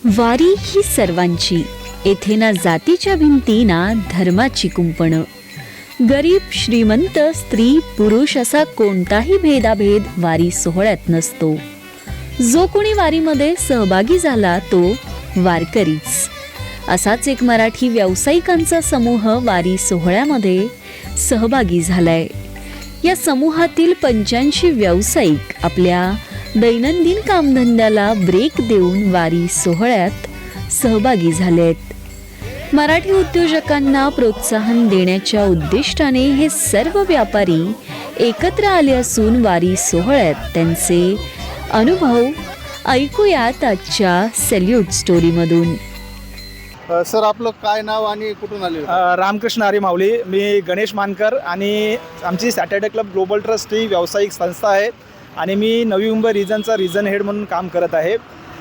वारी ही सर्वांची, येथे ना जातीच्या भिंती ना धर्माची कुंपणं. गरीब श्रीमंत स्त्री पुरुष असा कोणताही भेदाभेद वारी सोहळ्यात नसतो. जो कोणी वारीमध्ये सहभागी झाला तो वारकरीच. असाच एक मराठी व्यावसायिकांचा समूह वारी सोहळ्यामध्ये सहभागी झालाय. या समूहातील 85 व्यावसायिक आपल्या दैनंदिन कामधंद्याला ब्रेक देऊन वारी सोहळ्यात सहभागी झालेत. मराठी उद्योजकांना प्रोत्साहन देण्याच्या उद्दिष्टाने हे सर्व व्यापारी एकत्र आले असून वारी सोहळ्यात त्यांचे अनुभव ऐकूयात आजच्या सॅल्यूट स्टोरीमधून. सर, आपलं काय नाव आणि कुठून आले? रामकृष्ण हरी माऊली. मी गणेश मानकर आणि आमची सॅटर्डे क्लब ग्लोबल ट्रस्ट ही व्यावसायिक संस्था आहे आणि मी नवी मुंबई रिजनचा रिजन हेड म्हणून काम करत आहे.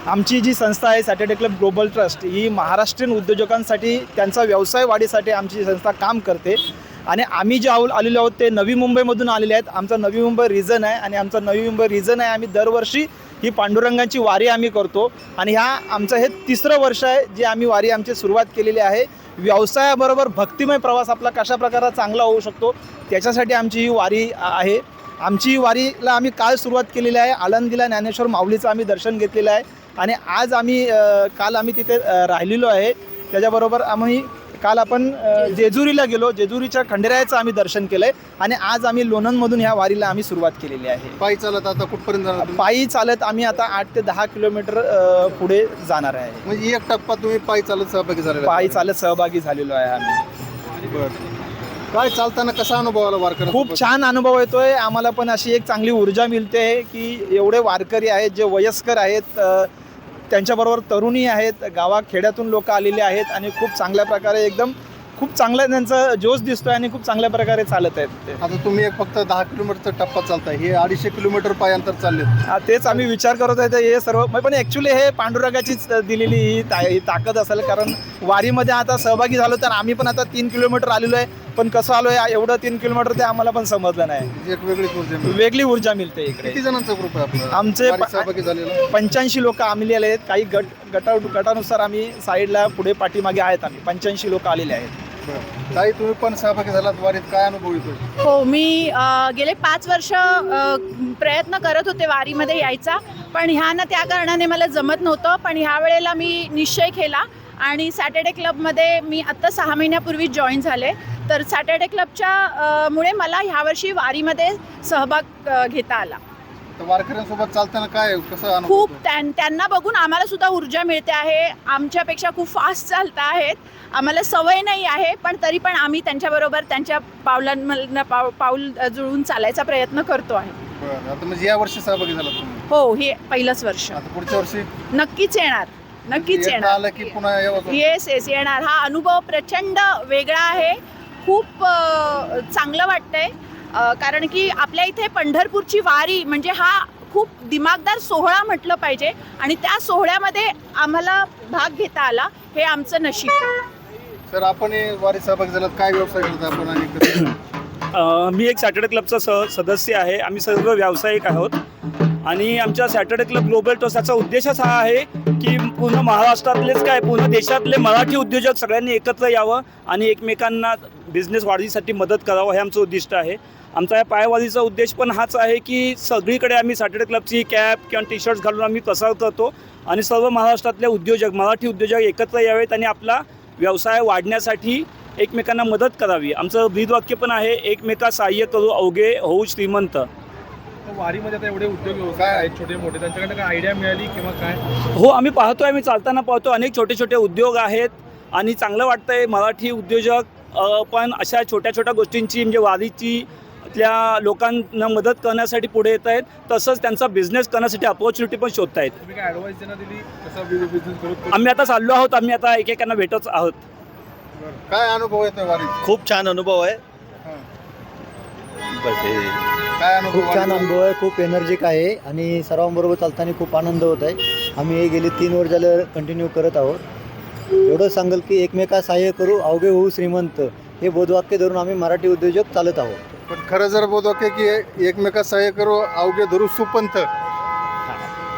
आमची जी संस्था आहे सॅटर्डे क्लब ग्लोबल ट्रस्ट ही महाराष्ट्रीयन उद्योजकांसाठी त्यांचा व्यवसाय वाढीसाठी आमची संस्था काम करते आणि आम्ही जे आलेलो आहोत ते नवी मुंबईमधून आलेले आहेत. आमचा नवी मुंबई रिजन आहे आणि आमचा नवी मुंबई रिजन आहे. आम्ही दरवर्षी ही पांडुरंगाची वारी आम्ही करतो आणि आमचं हे 3रं वर्ष आहे जे आम्ही वारी आमची सुरुवात केलेली आहे. व्यवसायाबरोबर भक्तिमय प्रवास आपला कशा प्रकारे चांगला होऊ शकतो त्याच्यासाठी आमची ही वारी आहे. आमची वारीला आम्ही काल सुरुवात केलेली आहे. आळंदीला ज्ञानेश्वर माऊलीचं आम्ही दर्शन घेतलेलं आहे आणि आज काल आम्ही तिथे राहिलेलो आहे. त्याच्याबरोबर आम्ही काल आपण जेजुरीला गेलो. जेजुरीच्या खंडेरायाचं आम्ही दर्शन केलं आहे आणि आज आम्ही लोणंदमधून ह्या वारीला आम्ही सुरुवात केलेली आहे. पायी चालत आता कुठपर्यंत जाणार? पायी चालत आम्ही आता 8 ते 10 किलोमीटर पुढे जाणार आहे. म्हणजे एक टप्पा तुम्ही पायी चालत सहभागी झाले? पायी चालत सहभागी झालेलो आहे आम्ही. बरं. काय चालताना कसा अनुभव आला वारकरी? खूप छान अनुभव येतोय आम्हाला. पण अशी एक चांगली ऊर्जा मिळते की एवढे वारकरी आहेत जे वयस्कर आहेत, त्यांच्याबरोबर तरुणी आहेत, गावाखेड्यातून लोक आलेले आहेत आणि खूप चांगल्या प्रकारे खूप चांगला त्यांचा जोश दिसतोय आणि खूप चांगल्या प्रकारे चालत आहेत ते. आता तुम्ही फक्त 10 किलोमीटरचा टप्पा चालताय, हे 250 किलोमीटर पायांतर चालले. तेच आम्ही विचार करत आहे हे सर्व. पण ॲक्च्युली हे पांडुरंगाचीच दिलेली ही ताकद असेल, कारण वारीमध्ये आता सहभागी झालो तर आम्ही पण आता 3 किलोमीटर आलेलो आहे. पण कसं आलो आहे एवढं 3 किलोमीटर ते आम्हाला पण समजलं नाही. एक वेगळी ऊर्जा मिळते इकडे. किती जणांचा ग्रुप आहे आपला? आमचे सहभागी झालेला 85 लोक आलेले आहेत. काही गटानुसार आम्ही साईडला पुढे पाठीमागे आहेत. आम्ही 85 लोक आलेले आहेत. ताई, तुम्ही पण सहभागी झालात वारीत, काय अनुभव येतो? हो, मी गेले 5 वर्ष प्रयत्न करत होते वारीमध्ये यायचा, पण त्या कारणाने मला जमत नव्हतं. पण ह्या वेळेला मी निश्चय केला आणि सॅटर्डे क्लबमध्ये मी आत्ता 6 महिन्यापूर्वी जॉईन झाले. तर सॅटर्डे क्लबच्या मुळे मला ह्यावर्षी वारीमध्ये सहभाग घेता आला. तर वारकऱ्यांसोबत चालताना काय कसं अनुभव? खूप त्यांना बघून आम्हाला सुद्धा ऊर्जा मिळते आहे. आमच्यापेक्षा खूप फास्ट चालत आहेत. आम्हाला सवय नाही आहे, पण तरी पण आम्ही त्यांच्याबरोबर त्यांच्या पावलांना पाऊल जुळून चालायचा प्रयत्न करतो आहे. बरं. आता म्हणजे या वर्षी सहभागी झाला तुम्ही? हो, हे पहिलंच वर्ष. आता पुढच्या वर्षी नक्कीच येणार. आलं की पुन्हा येस येणार. हा अनुभव प्रचंड वेगळा आहे. खूप चांगलं वाटतंय, कारण की आपल्या इथे पंढरपूरची वारी म्हणजे हा खूप दिमागदार सोहळा म्हटलं पाहिजे आणि त्या सोहळ्यामध्ये आम्हाला भाग घेता आला, हे आमचं नशीब. सर, आपण वारी सहभागी झालात, काय व्यवसाय करता आपण आणि मी एक सॅटर्डे क्लबचा सदस्य आहे. आम्ही सर्व व्यावसायिक आहोत आणि आमच्या सॅटर्डे क्लब ग्लोबल ट्रस्टचा उद्देशच हा आहे की पूर्ण महाराष्ट्रातलेच पूर्ण देशातले मराठी उद्योजक सगळ्यांनी एकत्र यावं आणि एकमेकांना बिझनेस वाढीसाठी मदत करावं, हे आमचं उद्दिष्ट आहे. आमचा या पायवारीचा उद्देश पण हाच आहे की सगळीकडे आम्ही सॅटर्डे क्लबची कॅप किंवा टी शर्ट्स घालून आम्ही प्रसार करतो आणि सर्व महाराष्ट्रातले मराठी उद्योजक एकत्र यावेत आणि आपला व्यवसाय वाढण्यासाठी एकमेकांना मदत करावी. आमचं ब्रीदवाक्य पण आहे, एकमेका सहाय्य करू अवघे होऊ श्रीमंत. वारीमध्ये आता एवढे उद्योग व्यवसाय आहेत छोटे मोठे, त्यांच्याकडे काय आयडिया मिळाली किंवा काय? हो, आम्ही पाहतोय, आम्ही चालताना पाहतो अनेक छोटे छोटे उद्योग आहेत आणि चांगलं वाटतंय. मराठी उद्योजक पण अशा छोट्या छोट्या गोष्टींची म्हणजे वारीची त्या लोकांना मदत करण्यासाठी पुढे येत आहेत. तसंच त्यांचा बिझनेस करण्यासाठी अपॉर्च्युनिटी पण शोधत आहेत. तुम्ही काय ॲडवाईस त्यांना दिली कसा बिझनेस करू? आम्ही आता चाललो आहोत. आम्ही आता एकेकांना भेटत आहोत. काय अनुभव येतोय वारीत? खूप छान अनुभव आहे. काय अनुभव? खूप छान अनुभव आहे. खूप एनर्जिक आहे आणि सर्वांबरोबर चालताना खूप आनंद होत आहे. आम्ही हे गेले 3 वर्ष झालं कंटिन्यू करत आहोत. एवढं सांगेल की एकमेका सहाय्य करू अवघे होऊ श्रीमंत, हे बोधवाक्य धरून आम्ही मराठी उद्योजक चालत आहोत. पण खरं जर बोलतो की एकमेका सहाय्य करू अवघे धरू सुपंथ,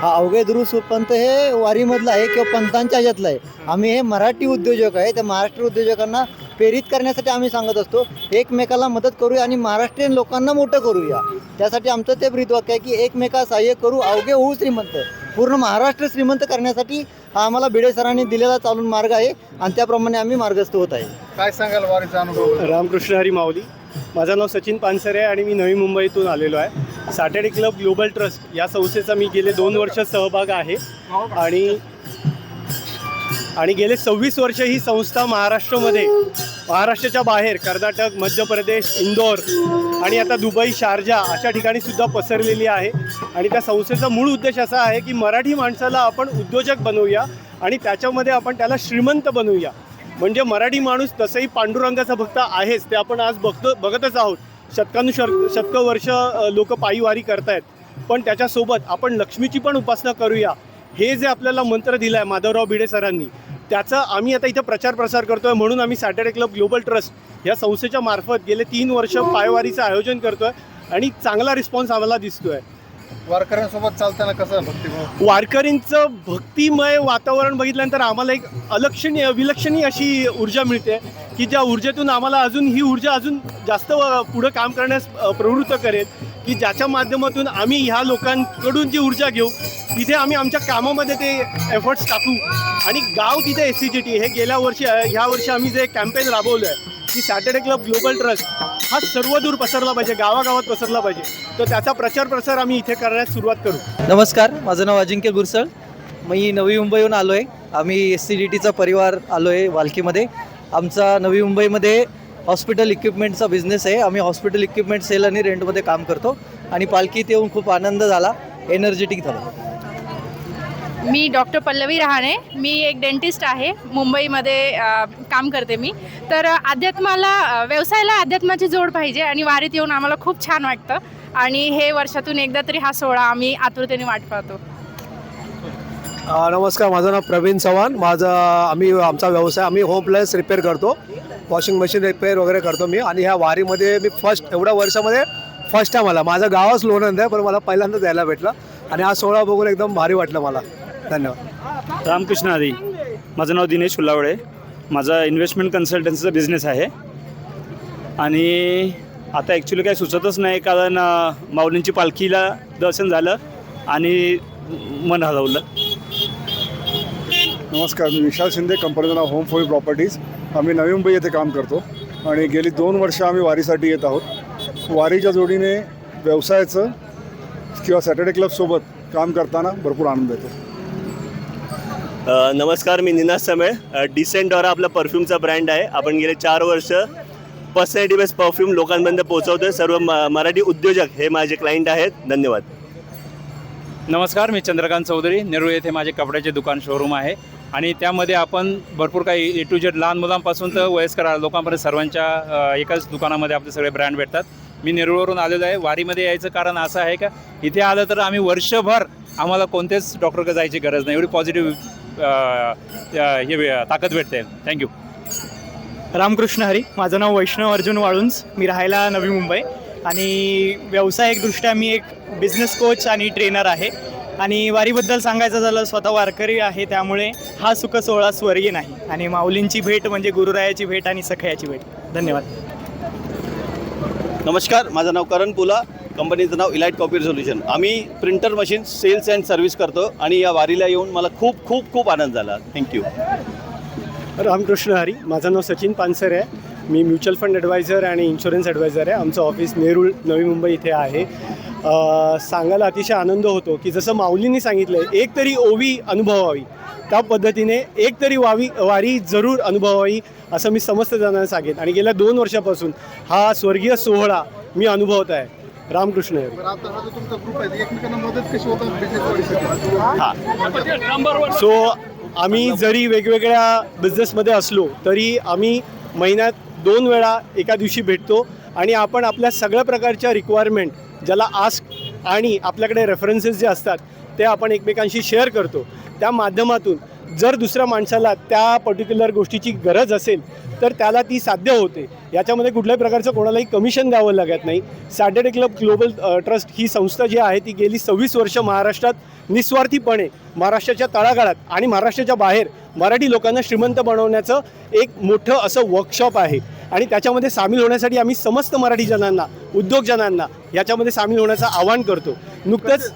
हा अवघे गुरु पंत हे वारीमधलं आहे किंवा पंतांच्या ह्याच्यातलं आहे. आम्ही हे मराठी उद्योजक आहे, त्या महाराष्ट्र उद्योजकांना प्रेरित करण्यासाठी आम्ही सांगत असतो एकमेकाला मदत करूया आणि महाराष्ट्रीयन लोकांना मोठं करूया. त्यासाठी आमचं ते ब्रीदवाक्य आहे की एकमेका सहाय्य करू अवघे होऊ श्रीमंत. पूर्ण महाराष्ट्र श्रीमंत करण्यासाठी हा आम्हाला भिडे सरांनी दिलेला चालून मार्ग आहे आणि त्याप्रमाणे आम्ही मार्गस्थ होत आहे. काय सांगाल वारीचा अनुभव? रामकृष्ण हरी माऊली. माझं नाव सचिन पानसरे आहे आणि मी नवी मुंबईतून आलेलो आहे. सॅटर्डे क्लब ग्लोबल ट्रस्ट या संस्थेचा मी गेले 2 वर्ष सहभाग आहे आणि गेले 26 वर्ष ही संस्था महाराष्ट्राच्या बाहेर कर्नाटक, मध्य प्रदेश, इंदोर आणि आता दुबई, शारजा अशा ठिकाणी सुद्धा पसरलेली आहे. आणि त्या संस्थेचा मूळ उद्देश असा आहे की मराठी माणसाला आपण उद्योजक बनवूया आणि त्याच्यामध्ये आपण त्याला श्रीमंत बनवूया. म्हणजे मराठी माणूस तसंही पांडुरंगाचा भक्त आहेच, ते आपण आज बघतच आहोत. शतकं वर्ष लोक पायी वारी करतायत, पण त्याच्यासोबत आपण लक्ष्मीची पण उपासना करूया. हे जे आपल्याला मंत्र दिला आहे माधवराव भिडे सरांनी, त्याचा आम्ही आता इथं प्रचार करतो आहे. म्हणून आम्ही सॅटर्डे क्लब ग्लोबल ट्रस्ट या संस्थेच्या मार्फत गेले 3 वर्ष पायवारीचं आयोजन करतो आहे आणि चांगला रिस्पॉन्स आम्हाला दिसतो आहे. वारकऱ्यांसोबत चालताना कसं भक्तिभाव? वारकरींचं भक्तिमय वातावरण बघितल्यानंतर आम्हाला एक विलक्षणीय अशी ऊर्जा मिळते की ज्या ऊर्जेतून आम्हाला ही ऊर्जा अजून जास्त पुढं काम करण्यास प्रवृत्त करेल, की ज्याच्या माध्यमातून आम्ही ह्या लोकांकडून जी ऊर्जा घेऊ तिथे आम्ही आमच्या कामामध्ये ते एफर्ट्स टाकू. आणि गाव तिथे SCGT हे ह्या वर्षी आम्ही जे कॅम्पेन राबवलं आहे की सॅटर्डे क्लब ग्लोबल ट्रस्ट हा सर्व दूर पसरला पाहिजे, गावागावात पसरला पाहिजे, तर त्याचा प्रसार आम्ही इथे करण्यास सुरुवात करू. नमस्कार, माझं नाव अजिंक्य गुरसळ. मी नवी मुंबईहून आलो आहे. आम्ही SCGTचा परिवार आलो आहे वालकीमध्ये. आमचा नवी मुंबईमध्ये हॉस्पिटल इक्विपमेंटचा बिझनेस आहे. आम्ही हॉस्पिटल इक्विपमेंट सेल आणि रेंटमध्ये काम करतो आणि पालखीत येऊन खूप आनंद झाला, एनर्जेटिक झाला. मी डॉक्टर पल्लवी रहाणे. मी एक डेंटिस्ट आहे, मुंबईमध्ये काम करते मी. तर व्यवसायाला अध्यात्माची जोड पाहिजे आणि वारीत येऊन आम्हाला खूप छान वाटतं आणि हे वर्षातून एकदा तरी हा सोहळा आम्ही आतुरतेने वाट पाहतो. नमस्कार, माझं नाव प्रवीण चव्हाण. आमचा व्यवसाय आम्ही होम प्लस रिपेअर करतो, वॉशिंग मशीन रिपेअर वगैरे करतो मी. आणि ह्या वारीमध्ये मी एवढ्या वर्षामध्ये फर्स्ट टाईम आला. माझं गावच लोणंद आहे, पण मला पहिल्यांदाच यायला भेटलं आणि हा सोहळा बघून एकदम भारी वाटलं मला. धन्यवाद. रामकृष्ण हरी. माझं नाव दिनेश फुलावळे. माझा इन्व्हेस्टमेंट कन्सल्टन्सीचा बिझनेस आहे आणि आता ॲक्च्युली काही सुचतच नाही, कारण माऊलींची पालखीला दर्शन झालं आणि मन हलवलं. नमस्कार, मी विशाल शिंदे. कंपनीचं नाव होम फॉर प्रॉपर्टीज. आम्ही नवी मुंबई येथे काम करतो आणि गेली 2 वर्ष आम्ही वारीसाठी येत आहोत. वारीच्या जोडीने व्यवसायाचं किंवा सॅटर्डे क्लबसोबत काम करताना भरपूर आनंद येतो. नमस्कार, मी निनाद समेळ. डिसेंटॉरा आपला परफ्यूमचा ब्रँड आहे. आपण गेले 4 वर्ष पर्सनॅलिटी बेस्ड परफ्यूम लोकांपर्यंत पोहोचवतो. सर्व मराठी उद्योजक हे माझे क्लायंट आहेत. धन्यवाद. नमस्कार, मी चंद्रकांत चौधरी. नेरूळ येथे माझे कपड्याचे दुकान शोरूम आहे आणि त्यामध्ये आपण भरपूर काही A to Z लहान मुलांपासून तर वयस्कर लोकांपर्यंत सर्वांच्या एकाच दुकानामध्ये आपले सगळे ब्रँड भेटतात. मी नेरूळवरून आलेलो आहे. वारीमध्ये यायचं कारण असं आहे का इथे आलं तर आम्ही वर्षभर आम्हाला कोणत्याच डॉक्टरकडे जायची गरज नाही, एवढी पॉझिटिव्ह ताकद भेटते. थँक्यू. रामकृष्ण हरी. माझं नाव वैष्णव अर्जुन वाळुंज. मी राहायला नवी मुंबई आणि व्यावसायिकदृष्ट्या मी एक बिझनेस कोच आणि ट्रेनर आहे. आणि वारीबद्दल सांगायचं झालं, स्वतः वारकरी आहे, त्यामुळे हा सुख सोहळा स्वर्गीय नाही. आणि माऊलींची भेट म्हणजे गुरुरायाची भेट आणि सखयाची भेट. धन्यवाद. नमस्कार, माझं नाव करण पुला. कंपनीचं नाव इलाइट कॉपी सोल्युशन. आम्ही printer machine sales and service करतो आणि या वारीला येऊन मला खूप खूप खूप आनंद झाला. थँक्यू. रामकृष्ण हरी. माझं नाव सचिन पानसरे आहे. मी म्युच्युअल फंड ॲडवायझर आणि इन्शुरन्स ॲडवायझर आहे. आमचं ऑफिस नेरूळ नवी मुंबई इथे आहे. सांगायला अतिशय आनंद होतो की जसं माऊलींनी सांगितलं आहे, एक तरी ओवी अनुभवावी, त्या पद्धतीने एक तरी वारी जरूर अनुभवावी असं मी समस्त जणांना सांगेन. आणि गेल्या 2 वर्षापासून हा स्वर्गीय सोहळा मी अनुभवत आहे. रामकृष्ण हरी. तुमचा ग्रुप आहे, एकमेकांना मदत कशी होतं बिझनेस? सो आम्ही जरी वेगवेगळ्या बिझनेसमध्ये असलो तरी आम्ही महिन्यात 2 वेळा एका दिवशी भेटतो आणि आपण आपल्या सगळ्या प्रकारच्या रिक्वायरमेंट ज्याला आस्क आणि आपल्याकडे रेफरन्सेस जे असतात ते आपण एकमेकांशी शेअर करतो. त्या माध्यमातून जर दुसऱ्या माणसाला त्या पर्टिक्युलर गोष्टीची गरज असेल तर त्याला ती साध्य होते. याच्यामध्ये कुठल्याही प्रकारचं कोणालाही कमिशन द्यावं लागत नाही. सॅटर्डे क्लब ग्लोबल ट्रस्ट ही संस्था जी आहे ती गेली 26 वर्ष महाराष्ट्रात निस्वार्थीपणे महाराष्ट्राच्या तळागाळात आणि महाराष्ट्राच्या बाहेर मराठी लोकांना श्रीमंत बनवण्याचं एक मोठं असं वर्कशॉप आहे. आणि त्याच्यामध्ये सामील होण्यासाठी आम्ही समस्त मराठी जनांना, उद्योगजनांना याच्यामध्ये सामील होण्याचं आवाहन करतो. नुकतंच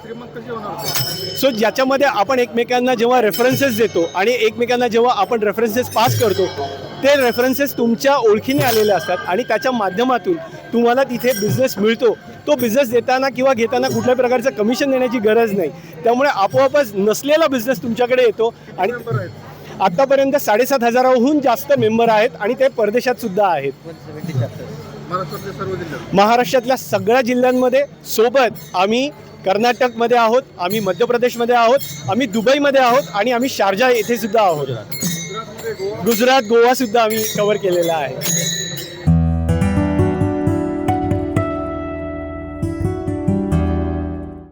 सो ज्याच्यामध्ये आपण एकमेकांना जेव्हा रेफरन्सेस देतो आणि एकमेकांना जेव्हा आपण रेफरन्सेस पास करतो ते रेफरन्सेस तुमच्या ओळखीने आलेले असतात आणि त्याच्या माध्यमातून तुम्हाला तिथे बिझनेस मिळतो. तो बिझनेस देताना किंवा घेताना कुठल्याही प्रकारचं कमिशन देण्याची गरज नाही. त्यामुळे आपोआपच नसलेला बिझनेस तुमच्याकडे येतो. आणि आत्तापर्यंत 7,500हून जास्त मेंबर आहेत आणि ते परदेशात सुद्धा आहेत. महाराष्ट्रातले सर्व जिल्ह्यात महाराष्ट्रातल्या सगळ्या जिल्ह्यांमध्ये सोबत आम्ही कर्नाटकमध्ये आहोत, आम्ही मध्य प्रदेशमध्ये आहोत, आम्ही दुबईमध्ये आहोत आणि आम्ही शारजा येथे सुद्धा आहोत. गुजरात, गोवा सुद्धा आम्ही कव्हर केलेला आहे.